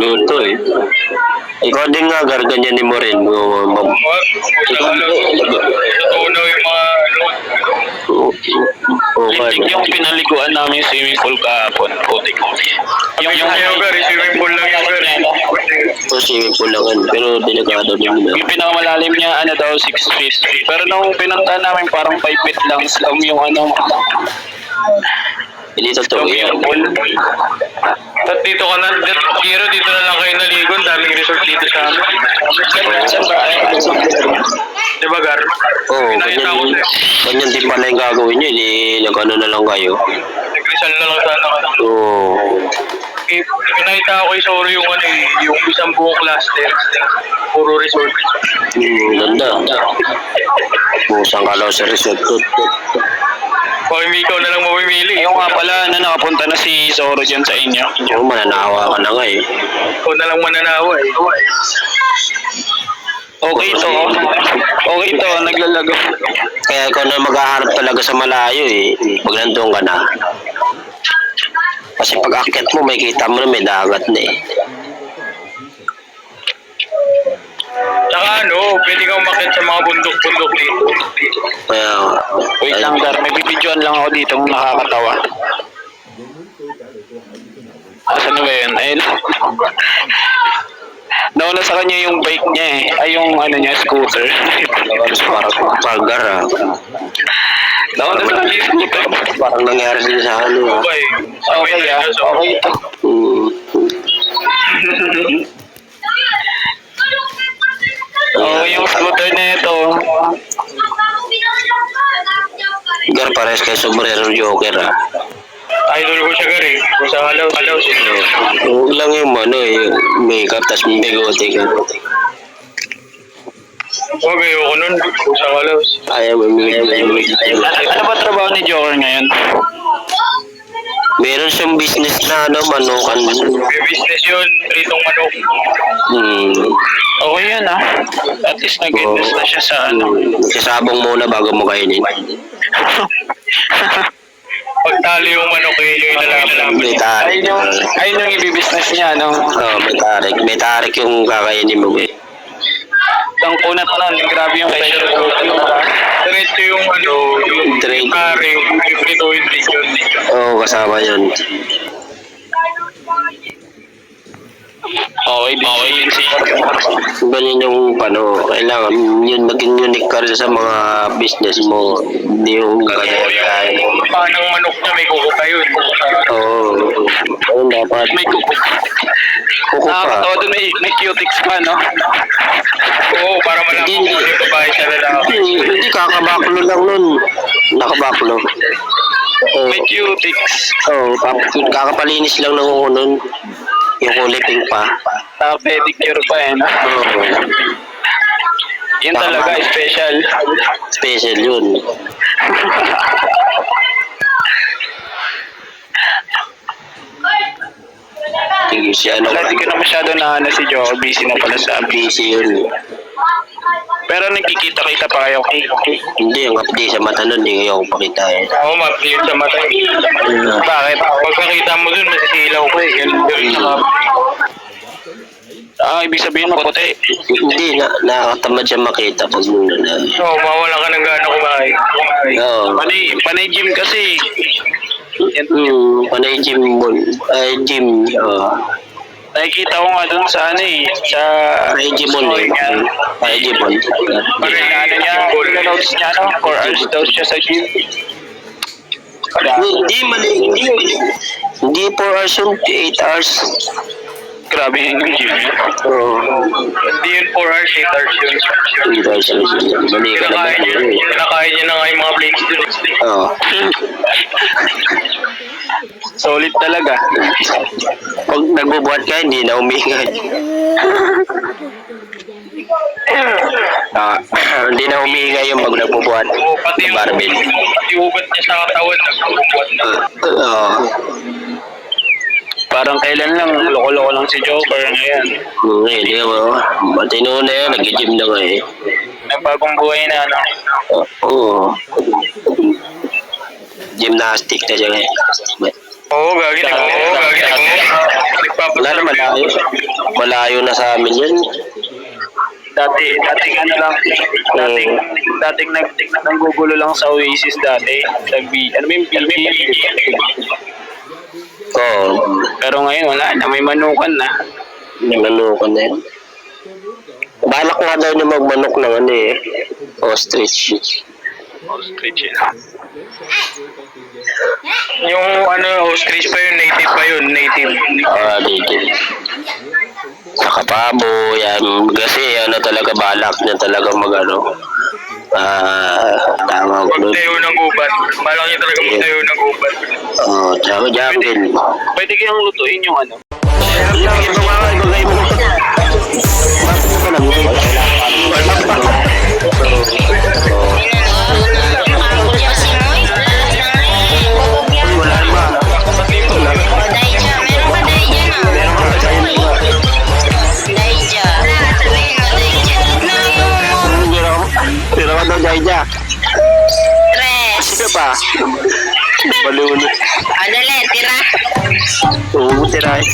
luto eh. Ikaw din nga, ganyanin mo rin. Natunaw yung mga Lintik yung pinaliguan namin swimming pool kahapon. Putik. yung swimming pool lang yung Swimming pool lang yan, pero delikado din nila. Yung pinakamalalim niya, ano daw, 6 feet. Pero nung pinunta namin, parang 5 feet lang. Slam yung ano. Hindi totoo yan. At dito ka na, Giro, dito na lang kayo naligo. Daming resort dito sa amin. Saan ba? Diba, Gar? Oo, Pinakita ko sa'yo. ganyan din pala yung gagawin nyo. Hindi, nag-ano na lang kayo. Nag-result na lang sana ako. Oo. Pinakita ko kay Soro yung ano eh, yung isang buong cluster. Puro resort. Ganda. Pusang kalaw sa resort ko. Kung hindi ikaw na lang mamimili. Yung nga pala, nakapunta na si Zoro dyan sa inyo. Oo, mananawa ka na nga eh. Ikaw na lang mananawa eh. Okay to. Okay to, naglalago. Kaya ikaw na maghaharap talaga sa malayo eh. Pag nandun ka na. Kasi pag akyat mo, may kita mo na may dagat na eh. Tsaka ano, pwede kang umakyat sa mga bundok-bundok dito. Kaya, Wait lang, Gar. May bibidyoan lang ako dito ng nakakatawa. Asan na ba yun? Ayun. Nauna sa kanya yung bike niya eh. Ay, yung ano niya, scooter. Pagar ah. Nauna sa kanya yung scooter. Parang nangyari din sa ano ah. Okay. Okay ah. Okay ito. Oh, yung scooter na ito. Gar, pares kay Sombrero Joker ah. Idol ko siya, Gar eh. Kung sa halaw siya. Huwag lang yung ano eh, makeup, tas may bigote ka. Huwag ayoko nun. Kung sa halaw. Ayaw mo yung Ano ba trabaho ni Joker ngayon? meron siyang business na ano, manukan. May business yun. Pritong manok. Okay yun ah. At least nag-invest na siya sa ano. Sasabong muna bago mo kainin. Pagtali yung manok eh, yung ilalaman. May tarik. Ayun yung ibibusiness niya, no? Oo, may tarik. May tarik yung kakainin mo. Ang kunat nun, grabe yung pressure. Diretso yung ano, yung pare, yung prito yung yun. Oo, kasama yun. Okay din siya. Ganyan yung ano, kailangan yun maging unique ka rin sa mga business mo. Hindi yung gagawin. Panang manok niya, may kuko pa yun. Oo. Ayun dapat. May kuko. Kuko pa. Nakakatawa doon, may cutics pa, no? Oo, para malaman ko kung yung babae sa lalaki. Hindi, kakabaklo lang nun. Nakabaklo. May cutics. Oo, kakapalinis lang ng unon. Yung kulay pink pa. Pedicure pa eh, no? Oo. Yun talaga, special. Special yun. Sige, si ano Wala, di ko na masyado na ano si Joe. Busy na pala sa busy yun. Pero nagkikita-kita pa kayo. Hindi, ang update sa mata nun, hindi ko pakita eh. Oo, mapli yun sa mata. Bakit? Pagkakita mo dun, masisilaw ko eh. Ganun sa Ibig sabihin maputi. Hindi, nakakatamad siya makita pag muna na. Oo, mawala ka ng gana kumain. Oo. Panay gym kasi. Panay gym mo. Ay, gym. Nakikita ko nga dun sa ano eh. Sa Panay gym mo eh. Panay gym mo. ano niya, notes niya, no? 4 hours daw siya sa gym. Hindi, mali. Hindi 4 hours yun, 8 hours. Grabe yung gym niya. Oo. Hindi yun 4 hours, 8 hours yun. 8 hours yun. Mali ka naman yun. Kinakain niya na nga yung mga plates dun. Oo. Solid talaga. Pag nagbubuhat ka, hindi na umingay. Hindi na umingay yung pag nagbubuhat. Oo, pati yung Barbell. pati ugat niya sa katawan. Nagbubuhat na. Oo. Parang kailan lang, loko-loko lang si Joker ngayon. Hindi mo. Matino na yan, nag-gym na nga eh. May bagong buhay na, ano? Oo. Gymnastic na siya ngayon. Oo, gagi. Nagpapasarap Wala naman yun. tayo. malayo na sa amin yun. Dating ano lang, dating nanggugulo lang sa Oasis dati. Ano ba yung BGM? Oo. Pero ngayon wala na, may manukan na. Nanunukan na yun. Balak nga daw niya magmanok ng ano eh. Ostrich. Ostrich yun. Yung ostrich pa yun, native pa yun, native. Dito. Saka pabo, yan. Kasi talaga balak niya talaga tawag ko. Magtayo ng gubat. Balak niya talaga magtayo ng gubat. Tsaka jungle. Pwede kayang lutuin yung ano? Tira ka daw, Jaija. Tres. Sige pa. Balunod. Dali, tira. Oo, tira eh.